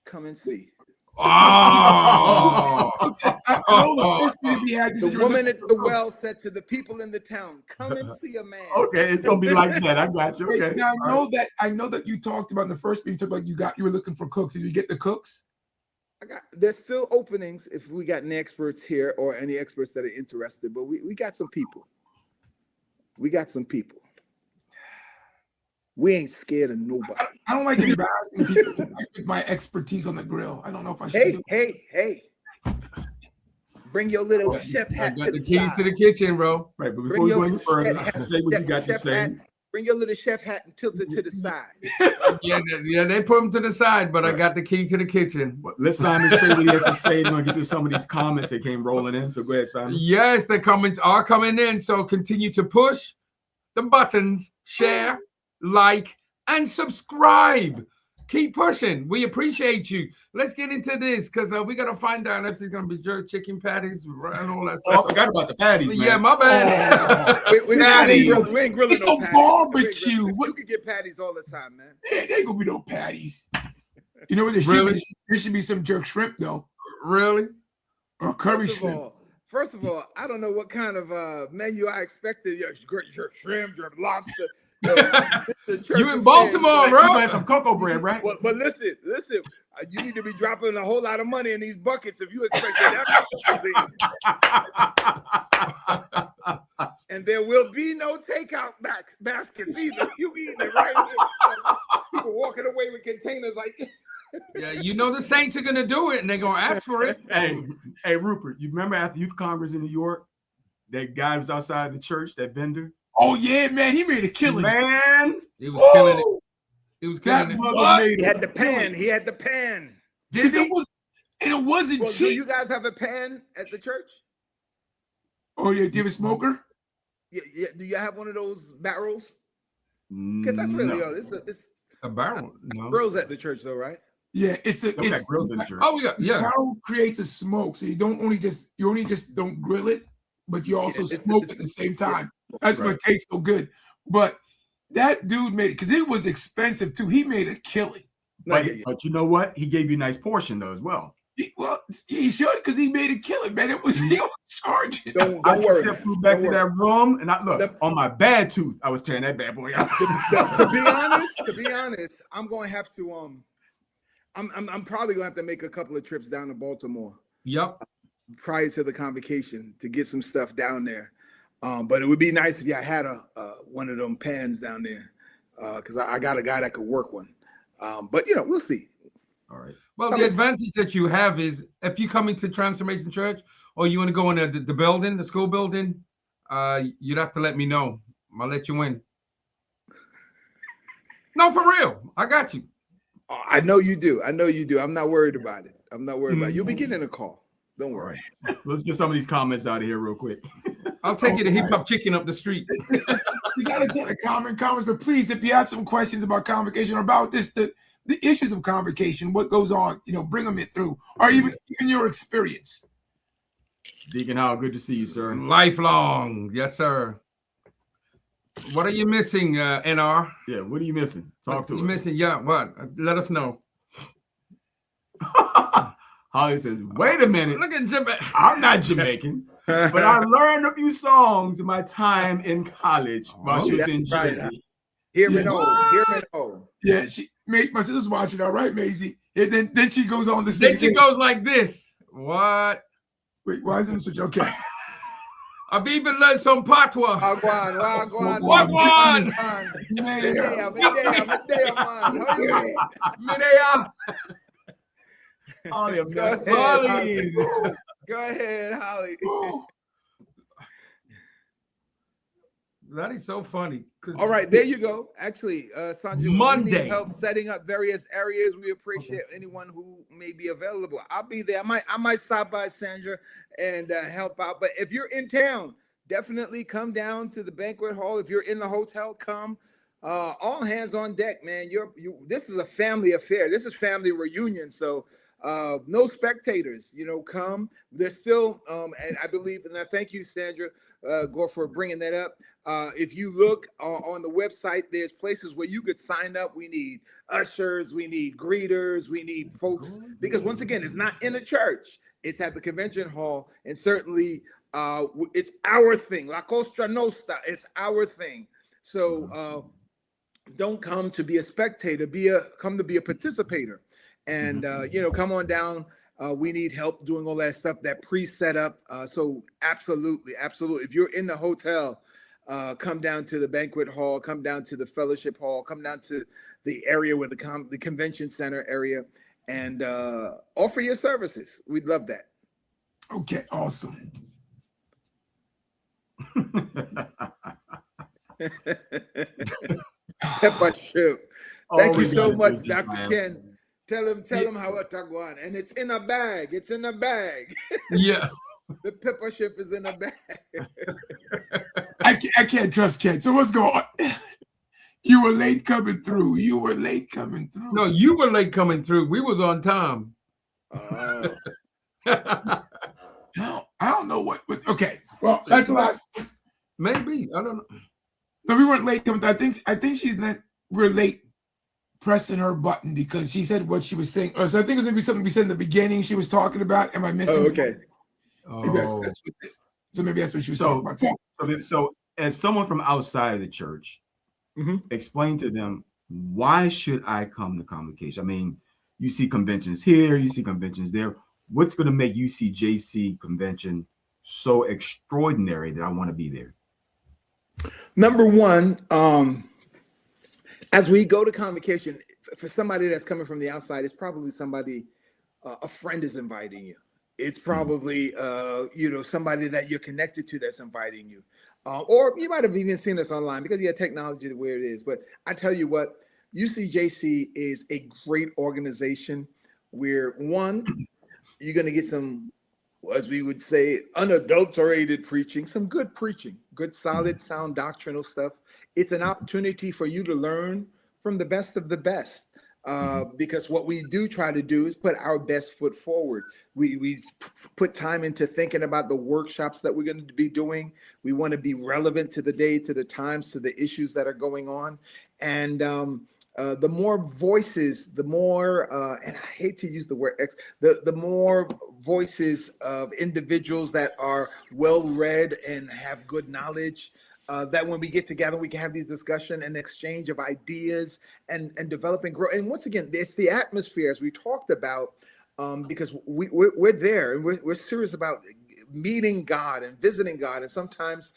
Come and see. Oh. The woman at the well said to the people in the town, come and see a man. Okay, it's gonna be like that. I got you. Okay. Now, I know that you talked about in the first meeting, you talked about you were looking for cooks. Did you get the cooks? There's still openings if we got any experts here or any experts that are interested, but we got some people. We ain't scared of nobody. I don't like embarrassing people with my expertise on the grill. I don't know if I should. Hey. Bring your little chef hat. I got the keys to the kitchen, bro. Right, but before we go any further, say what you got to say. Bring your little chef hat and tilt it to the side. Yeah, they put them to the side, but I got the key to the kitchen. Well, let Simon say what he has to say. We're going to get to some of these comments that came rolling in. So go ahead, Simon. Yes, the comments are coming in. So continue to push the buttons, share, like, and subscribe. Keep pushing. We appreciate you. Let's get into this because we got to find out if there's going to be jerk chicken patties and all that stuff. I forgot about the patties, man. Yeah, my bad. We ain't grilling it's no a patties. barbecue. You can get patties all the time, man. There ain't gonna be no patties. You know what? There should be some jerk shrimp though. Really? Or curry shrimp. First of all, I don't know what kind of menu I expected. Jerk shrimp, jerk lobster. You in Baltimore, bro? You got some cocoa bread, right? But listen. You need to be dropping a whole lot of money in these buckets if you expect that. And there will be no takeout baskets either. You eating it right here. People walking away with containers like. Yeah, the Saints are gonna do it, and they're gonna ask for it. Hey, Rupert, you remember after Youth Congress in New York, that guy was outside the church, that vendor. Oh yeah, man, he made a killing. Man, He was killing it. He was killing That it. brother What? made He had the a killing. pan. He had the pan. Did it was, and it wasn't Well, do cheap. you guys have a pan at the church? Oh yeah, give a smoker. Yeah. Do you have one of those barrels? Because that's really no. it's A barrel? No. grills at the church, though, right? Yeah, it's a Don't got it's grills in the church. Oh, we got the barrel creates a smoke, so you only just don't grill it, but you also it's- smoke it's- at the same yeah. time. That's Right. what tastes so good. But that dude made it because it was expensive too. He made a killing. But, but you know what? He gave you a nice portion though as well. He should because he made a killing, man. It was he was charging. Don't I worry. took that food back Don't to worry. that room, and I look The- on my bad tooth. I was tearing that bad boy out. To be honest, I'm going to have to I'm probably going to have to make a couple of trips down to Baltimore Yep. prior to the convocation to get some stuff down there. But it would be nice if y'all had a one of them pans down there, because I got a guy that could work one. But we'll see. All right. Well, the advantage that you have is if you come into Transformation Church or you want to go in the building, the school building, you'd have to let me know. I'll let you in. No, for real. I got you. I know you do. I'm not worried about it. You'll be getting a call. Don't All worry. right. Let's get some of these comments out of here real quick. I'll take you to Hip Hop Chicken up the street. He's out of 10 of comments, but please, if you have some questions about convocation or about this, the issues of convocation, what goes on, bring them through, or even your experience. Deacon Howell, good to see you, sir. Lifelong. Yes, sir. What are you missing, NR? Yeah, what are you missing? Talk to you us. missing? Yeah, what? Let us know. Holly says, wait a minute. Look at Jamaica. I'm not Jamaican, but I learned a few songs in my time in college while she was in right. Jersey. Hear me know. Yeah, my sister's watching. All right, Maisie. And then she goes on to say, Then she goes like this. What? Wait, why is it switch? Okay. I've even learned some patois. Wagwan. Wagwan. Man. Holly, Go Holly. ahead, Holly. That is so funny. All right, there you go. Actually, Sanjay, we Monday. need help setting up various areas. We appreciate anyone who may be available. I'll be there. I might stop by, Sandra, and help out. But if you're in town, definitely come down to the banquet hall. If you're in the hotel, come. All hands on deck, man. This is a family affair. This is family reunion. So no spectators, come. There's still, and I believe, and I thank you, Sandra, Gore, for bringing that up. If you look on the website, there's places where you could sign up. We need ushers, we need greeters, we need folks, because once again, it's not in a church, it's at the convention hall, and certainly it's our thing. La Costa Nostra, it's our thing. So don't come to be a spectator, come to be a participator. And come on down. We need help doing all that stuff, that pre-set up. So absolutely. If you're in the hotel, come down to the banquet hall, come down to the fellowship hall, come down to the area where the convention center area, and offer your services. We'd love that. Okay, awesome. Pepper shoot. Thank you so much, is Dr. Ken. Tell him how it's going. And it's in a bag. Yeah. The pepper chip is in a bag. I can't trust Ken. So what's going on? You were late coming through. No, you were late coming through. We was on time. No, I don't know what. Okay, well, that's the last. Maybe, I don't know. No, we weren't late coming. I think she's meant we're late pressing her button because she said what she was saying. So I think it's gonna be something we said in the beginning. She was talking about. Am I missing? Okay. So maybe that's what she was talking about. So as someone from outside of the church, explain to them, why should I come to convocation? I mean, you see conventions here, you see conventions there. What's going to make UCJC convention so extraordinary that I want to be there? Number one, as we go to convocation, for somebody that's coming from the outside, it's probably somebody, a friend is inviting you. it's probably somebody that you're connected to that's inviting you, or you might have even seen us online because technology the way it is. But I tell you what, UCJC is a great organization where you're going to get some, as we would say, unadulterated preaching, some good preaching, good, solid, sound doctrinal stuff. It's an opportunity for you to learn from the best of the best. Because what we do try to do is put our best foot forward. We put time into thinking about the workshops that we're going to be doing. We want to be relevant to the day, to the times, to the issues that are going on. And the more voices, the more, and I hate to use the word the more voices of individuals that are well-read and have good knowledge, that when we get together, we can have these discussion and exchange of ideas and develop and grow. And once again, it's the atmosphere, as we talked about, because we're there and we're serious about meeting God and visiting God. And sometimes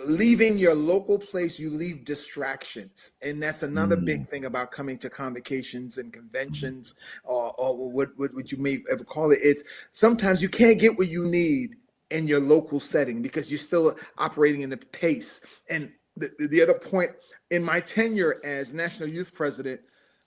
leaving your local place, you leave distractions. And that's another big thing about coming to convocations and conventions, or what you may ever call it. It's sometimes you can't get what you need in your local setting because you're still operating in the pace. And the other point, in my tenure as National Youth President,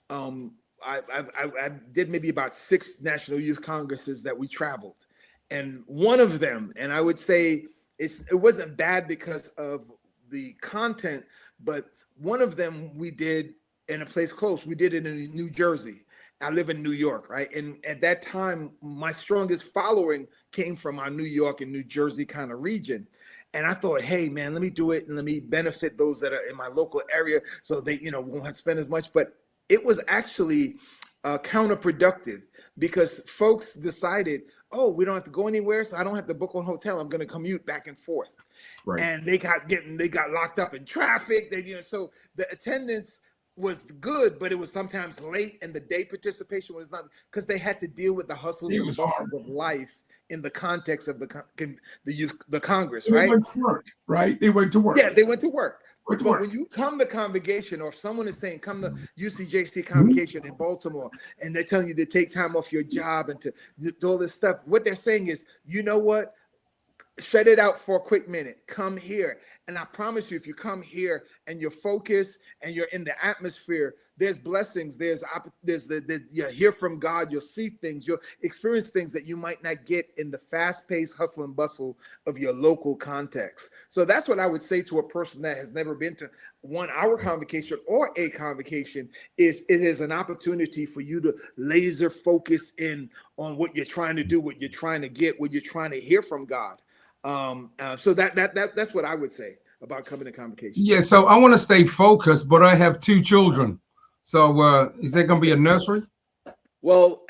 I did maybe about 6 National Youth Congresses that we traveled. And one of them, and I would say it wasn't bad because of the content, but one of them we did in a place close. We did it in New Jersey. I live in New York, right? And at that time, my strongest following came from our New York and New Jersey kind of region. And I thought, hey, man, let me do it and let me benefit those that are in my local area so they, won't have to spend as much. But it was actually counterproductive because folks decided, oh, we don't have to go anywhere, so I don't have to book a hotel. I'm going to commute back and forth. Right. And they got locked up in traffic. So the attendance was good, but it was sometimes late, and the day participation was not, because they had to deal with the hustles and bustles of life in the context of the Congress, right? They went to work, right? They went to work. Yeah, they went to work. But when you come to Convocation, or if someone is saying, come to UCJC Convocation in Baltimore, and they're telling you to take time off your job and to do all this stuff, what they're saying is, you know what? Shut it out for a quick minute. Come here. And I promise you, if you come here and you're focused and you're in the atmosphere, there's blessings. You hear from God. You'll see things. You'll experience things that you might not get in the fast-paced hustle and bustle of your local context. So that's what I would say to a person that has never been to our convocation or a convocation. Is it is an opportunity for you to laser focus in on what you're trying to do, what you're trying to get, what you're trying to hear from God. So that's what I would say about coming to convocation. Yeah, so I want to stay focused, but I have 2 children. So is there going to be a nursery? Well,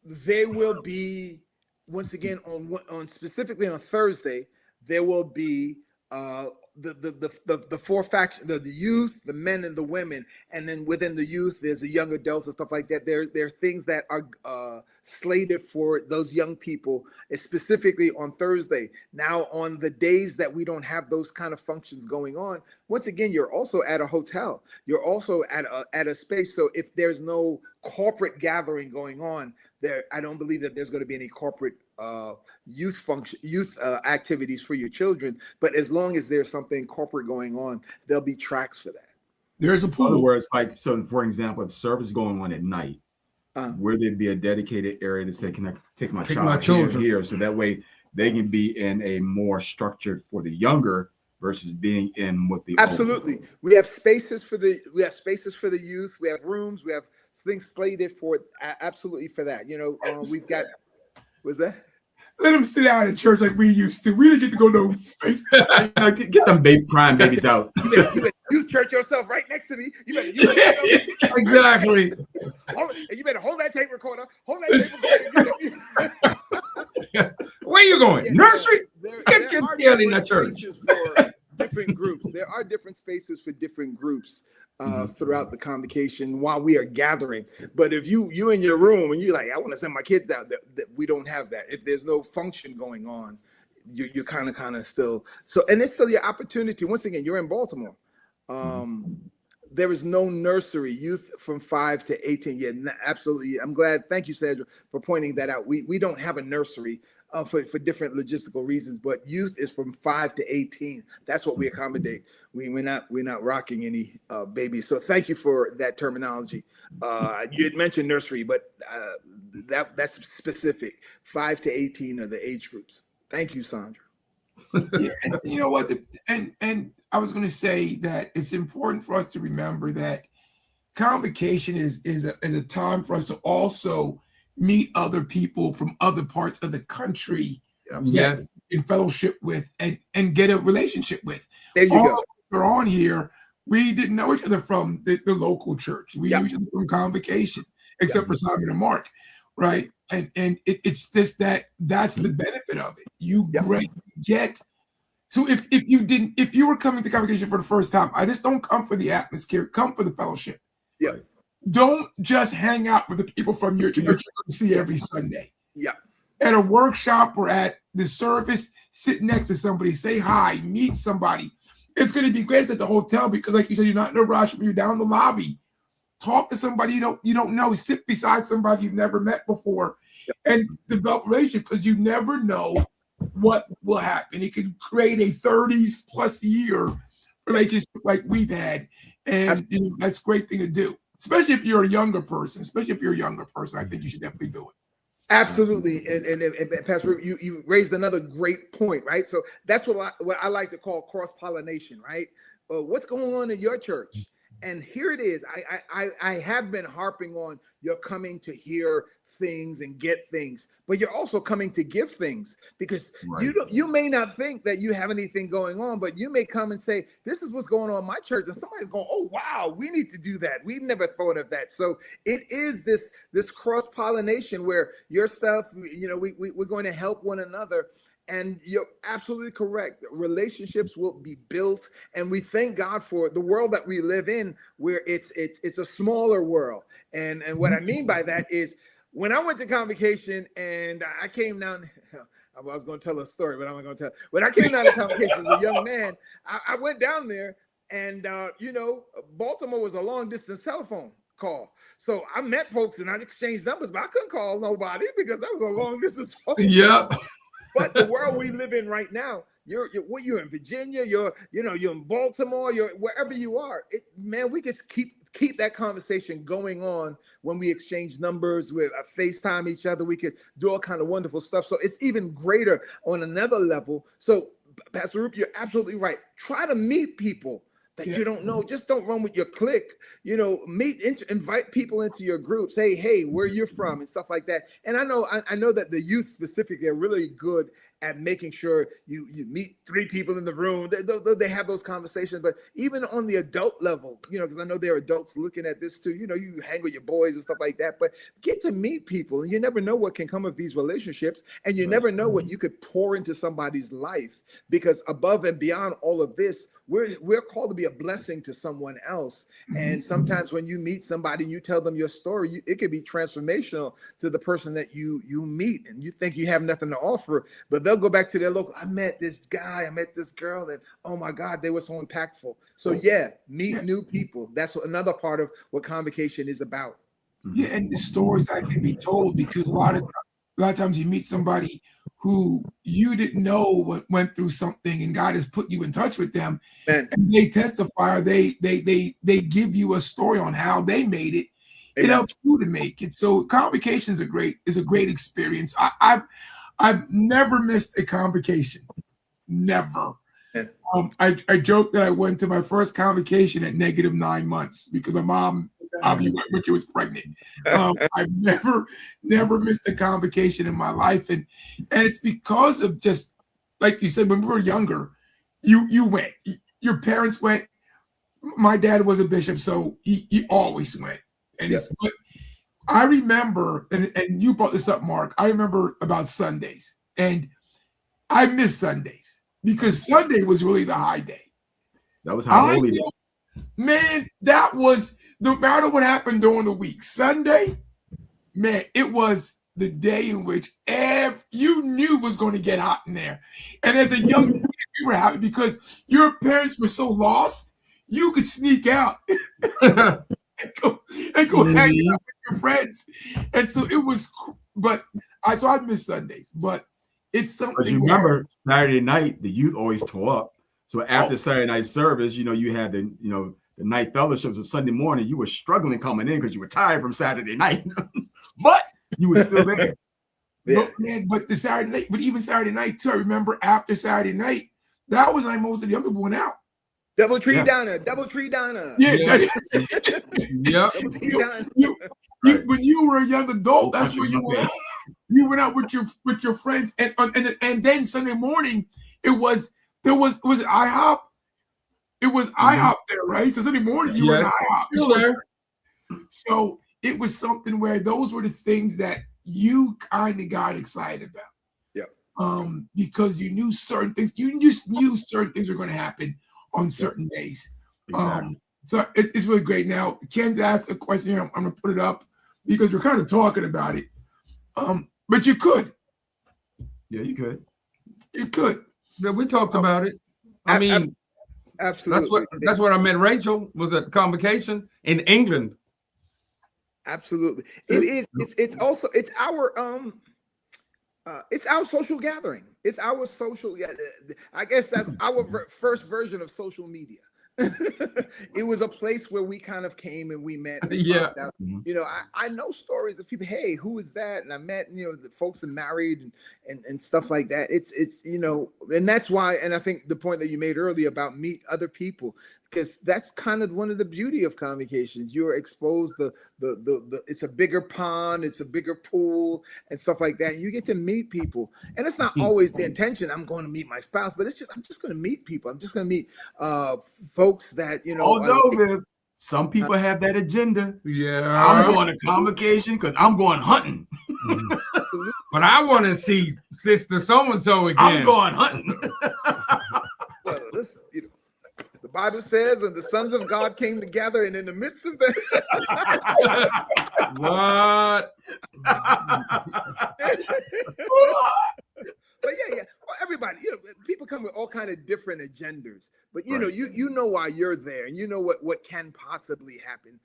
there will be, once again, on specifically on Thursday, there will be the 4 factions, the youth, the men, and the women, and then within the youth, there's the young adults and stuff like that. There are things that are slated for those young people, specifically on Thursday. Now, on the days that we don't have those kind of functions going on, once again, you're also at a hotel. You're also at a space. So if there's no corporate gathering going on there, I don't believe that there's going to be any corporate youth activities for your children. But as long as there's something corporate going on, there'll be tracks for that. There's a pool. In other words, so for example, if service is going on at night, where there'd be a dedicated area to say, can I take my child here, so that way they can be in a more structured for the younger versus being in with the absolutely older. We have spaces for the youth. We have rooms. We have things slated for absolutely for that. We've got. Was that? Let them sit down in church like we used to. We didn't get to go no space. Get them crying babies out. You better use church yourself right next to me. You better exactly. You better hold that tape recorder. Hold that tape recorder. Where you going? Nursery? Get your tail in that church. For different groups. There are different spaces for different groups throughout the convocation while we are gathering. But if you in your room and you're like, I want to send my kids out, that we don't have that. If there's no function going on, you're kind of still. So, and it's still your opportunity. Once again, you're in Baltimore. there is no nursery youth from 5 to 18. Yeah, absolutely. I'm glad. Thank you, Sandra, for pointing that out. We don't have a nursery for different logistical reasons, but youth is from 5 to 18. That's what we accommodate. We're not rocking any babies. So thank you for that terminology. You had mentioned nursery, but that's specific. 5 to 18 are the age groups. Thank you, Sandra. Yeah, and you know what? And I was going to say that it's important for us to remember that convocation is a time for us to also meet other people from other parts of the country. Yes. In fellowship with and get a relationship with. There you All go. of us are on here. We didn't know each other from the local church. We knew each other from convocation, except for Simon and Mark, right? And it's this that's the benefit of it. You get. So if you were coming to convocation for the first time, I just don't come for the atmosphere. Come for the fellowship. Yeah. Don't just hang out with the people from your church you're going to see every Sunday. Yeah. At a workshop or at the service, sit next to somebody, say hi, meet somebody. It's going to be great at the hotel because, like you said, you're not in a rush, but you're down the lobby. Talk to somebody you don't know. Sit beside somebody you've never met before, and develop a relationship because you never know what will happen. It could create a 30s plus year relationship like we've had, and that's a great thing to do. Especially if you're a younger person. I think you should definitely do it. Absolutely, and Pastor, you raised another great point, right? So that's what I like to call cross pollination, right? What's going on in your church? And here it is. I have been harping on you're coming to hear things and get things, but you're also coming to give things because you may not think that you have anything going on, but you may come and say, this is what's going on in my church. And somebody's going, oh, wow, we need to do that. We've never thought of that. So it is this cross-pollination where your stuff, we're going to help one another. And you're absolutely correct. Relationships will be built, and we thank God for the world that we live in, where it's a smaller world. And what I mean by that is, when I went to convocation and I came down, I was going to tell a story, but I'm not going to tell. When I came down to convocation as a young man, I went down there, and Baltimore was a long distance telephone call. So I met folks and I exchanged numbers, but I couldn't call nobody because that was a long distance phone. Yeah. But the world we live in right now, you're in Virginia, you're in Baltimore, you're wherever you are. We just keep that conversation going on when we exchange numbers, with FaceTime each other. We could do all kind of wonderful stuff. So it's even greater on another level. So Pastor Roop, you're absolutely right. Try to meet people that you don't know. Just don't run with your clique. Invite people into your group. Say, hey, where you're from and stuff like that. And I know that the youth specifically are really good at making sure you meet 3 people in the room. They have those conversations. But even on the adult level, because I know there are adults looking at this too. You hang with your boys and stuff like that. But get to meet people, and you never know what can come of these relationships, and you never know what you could pour into somebody's life. Because above and beyond all of this, we're called to be a blessing to someone else. And sometimes when you meet somebody, you tell them your story, it could be transformational to the person that you meet, and you think you have nothing to offer, but they'll go back to their local. I met this guy, I met this girl, and oh my God, they were so impactful. So meet new people. That's another part of what convocation is about. Yeah, and the stories that can be told, because a lot of times you meet somebody who you didn't know went through something, and God has put you in touch with them, and they testify, or they give you a story on how they made it. It helps you to make it. So convocation is a great experience. I've never missed a convocation, never. I joke that I went to my first convocation at -9 months because my mom obviously went when she was pregnant. I've never missed a convocation in my life, and it's because of, just like you said, when we were younger, you went. Your parents went. My dad was a bishop, so he always went. And but I remember, and you brought this up, Mark. I remember about Sundays, and I miss Sundays because Sunday was really the high day. That was how holy. Man, that was, no matter what happened during the week, Sunday, man, it was the day in which you knew was going to get hot in there. And as a young kid, you were happy because your parents were so lost. you could sneak out and go hang out with your friends. And so it was, but I miss Sundays, but it's something. Because you remember Saturday night, the youth always tore up. So after Saturday night service, you know, you had the night fellowships on Sunday morning. You were struggling coming in because you were tired from Saturday night, but you were still there. Yeah. But the Saturday night, but even Saturday night too. I remember after Saturday night, that was when most of the young people went out. Double tree diner, double tree diner. Yeah, yeah. When you were a young adult, that's where you were. You went out with your friends, and then Sunday morning, was it IHOP? It was IHOP there, right? So Sunday morning you were in IHOP. So it was something where those were the things that you kind of got excited about. Yeah. Because you knew certain things. You just knew certain things were going to happen on certain days. Exactly. So it's really great. Now, Ken's asked a question here. I'm going to put it up because we're kind of talking about it. But you could. Yeah, you could. You could. Yeah, we talked about it. I mean, absolutely. That's what I met. Rachel was at Convocation in England. Absolutely. It is. It's also our social gathering. It's our social. Yeah, I guess that's our first version of social media. It was a place where we kind of came and we met. Yeah. You know, I know stories of people. Hey, who is that? And I met, the folks are married and stuff like that. It's and that's why. And I think the point that you made earlier about meet other people, because that's kind of one of the beauty of convocations. You're exposed the it's a bigger pond, it's a bigger pool and stuff like that. You get to meet people, and it's not always the intention. I'm going to meet my spouse, but I'm just going to meet people. I'm just going to meet folks that Although some people have that agenda. Yeah, I'm going to convocation because I'm going hunting. But I want to see Sister So and So again. I'm going hunting. Well, listen, the Bible says, and the sons of God came together, and in the midst of that, what? But yeah. Well, everybody, people come with all kind of different agendas. But you know why you're there, and you know what can possibly happen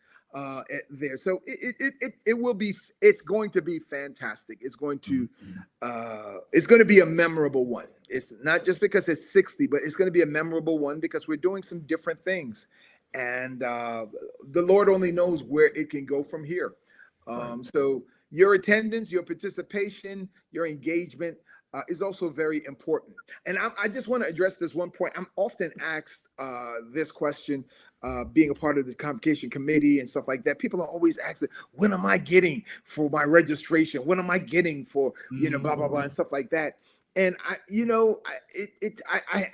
there. So it's going to be fantastic. It's going to be a memorable one. It's not just because it's 60, but it's going to be a memorable one because we're doing some different things, and the Lord only knows where it can go from here. So your attendance, your participation, your engagement is also very important. And I just want to address this one point. I'm often asked this question, being a part of the convocation committee and stuff like that. People are always asking, when am I getting for my registration? When am I getting for, blah, blah, blah, and stuff like that. And I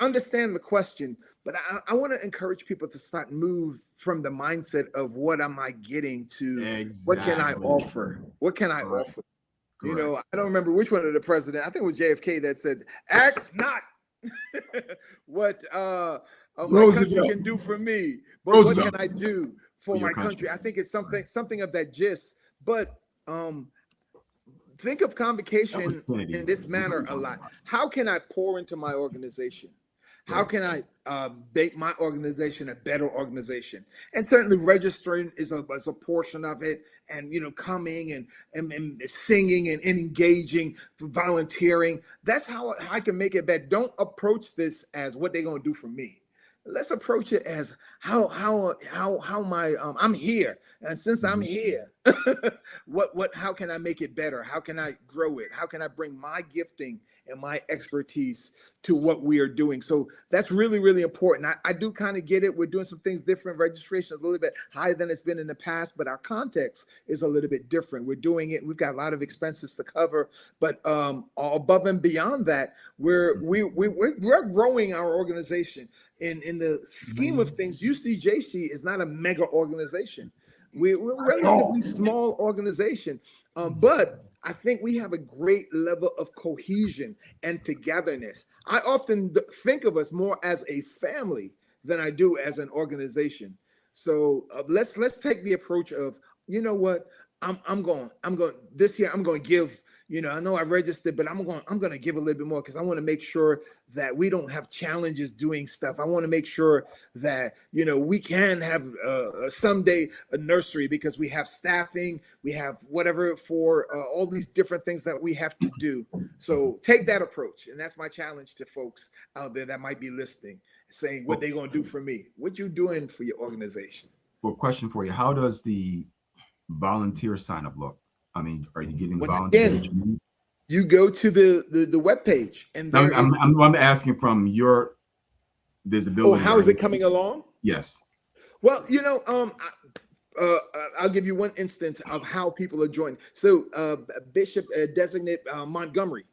understand the question, but I want to encourage people to move from the mindset of what am I getting to what can I offer? What can I offer? Correct. I don't remember which one of the president. I think it was JFK that said, "Ask not what my country can do for me, but what can I do for my country?" I think it's something of that gist. But think of convocation in this manner a lot. How can I pour into my organization? How can I make my organization a better organization? And certainly registering is a portion of it, and coming and singing and engaging, volunteering. That's how I can make it better. Don't approach this as what they're gonna do for me. Let's approach it as how my I'm here, and since I'm here, how can I make it better? How can I grow it? How can I bring my gifting and my expertise to what we are doing? So that's really, really important. I do kind of get it. We're doing some things different. Registration is a little bit higher than it's been in the past, but our context is a little bit different. We're doing it. We've got a lot of expenses to cover, but above and beyond that, we're growing our organization. In the scheme of things, UCJC is not a mega organization. We're a relatively small organization, but I think we have a great level of cohesion and togetherness. I often think of us more as a family than I do as an organization. So let's take the approach of, what, I'm going this year. I'm going to give. I know I registered, but I'm going to give a little bit more because I want to make sure that we don't have challenges doing stuff. I want to make sure that, you know, we can have someday a nursery because we have staffing, we have whatever for all these different things that we have to do. So take that approach. And that's my challenge to folks out there that might be listening, saying what they're going to do for me. What you doing for your organization? Well, question for you. How does the volunteer sign up look? I mean, are you getting Once volunteers? again, you go to the webpage and there I'm asking from your visibility. Oh, how is it coming along? Yes. Well, you know, I'll give you one instance of how people are joining. So Bishop Designate Montgomery,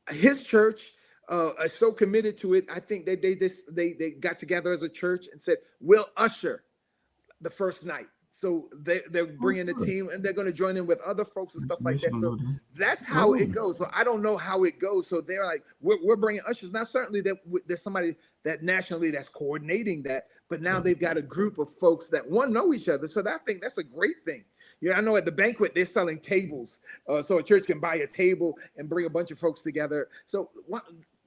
his church is so committed to it. I think they got together as a church and said, we'll usher the first night. So they're bringing a team and they're going to join in with other folks and stuff like that. So that's how it goes. So I don't know how it goes. So they're like, we're bringing ushers. Now, certainly there's somebody that nationally that's coordinating that, but now they've got a group of folks that know each other. So I think that's a great thing. You know, I know at the banquet, they're selling tables. So a church can buy a table and bring a bunch of folks together. So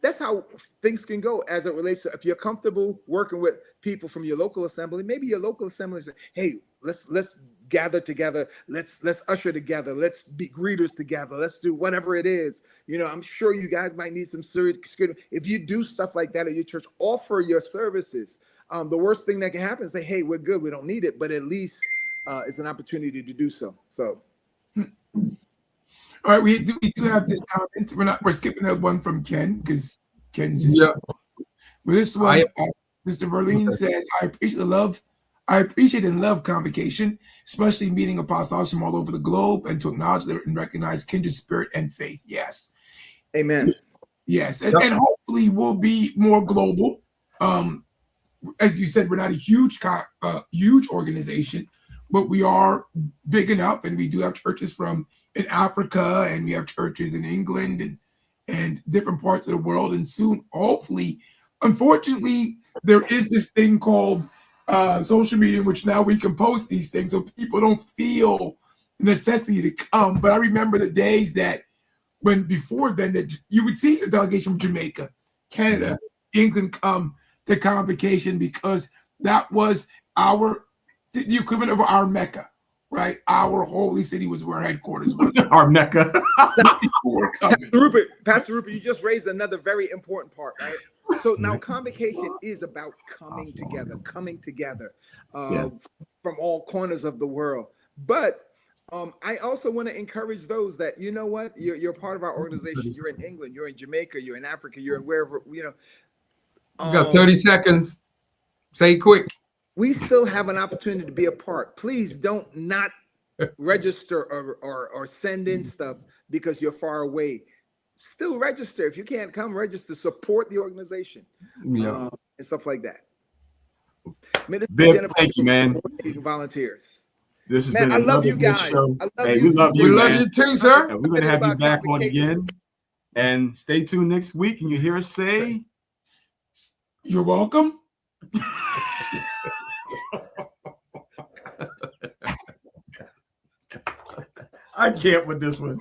that's how things can go as it relates to, if you're comfortable working with people from your local assembly, maybe your local assembly say, hey, let's gather together. Let's usher together. Let's be greeters together. Let's do whatever it is. You know, I'm sure you guys might need some security. If you do stuff like that at your church, offer your services. The worst thing that can happen is say, hey, we're good. We don't need it. But at least it's an opportunity to do so. So. All right, we do have this comment. We're skipping that one from Ken because Ken's just. Yeah. But this one, Mr. Verlene says, I appreciate and love Convocation, especially meeting apostles from all over the globe and to acknowledge and recognize kindred spirit and faith. Yes. Amen. Yes. And hopefully we'll be more global. As you said, we're not a huge organization, but we are big enough, and we do have churches in Africa, and we have churches in England and different parts of the world. And soon, hopefully, unfortunately, there is this thing called social media, in which now we can post these things so people don't feel the necessity to come. But I remember the days that before then, that you would see a delegation from Jamaica, Canada, England come to Convocation because that was the equivalent of our Mecca, right? Our holy city was where our headquarters was. Our Mecca. Pastor Rupert, you just raised another very important part, right? So now Convocation is about coming together from all corners of the world. But I also want to encourage those that, you know what, you're part of our organization. You're in England, you're in Jamaica, you're in Africa, you're in wherever, you know. You got 30 seconds. Say it quick. We still have an opportunity to be a part. Please don't not register or send in stuff because you're far away. Still register. If you can't come, register. Support the organization and stuff like that. Viv, thank you, man. Volunteers. This has been I love you guys. Show. We love you. We love you too, sir. And we're going to have you back on again. And stay tuned next week. And you hear us say, you're welcome. I can't with this one.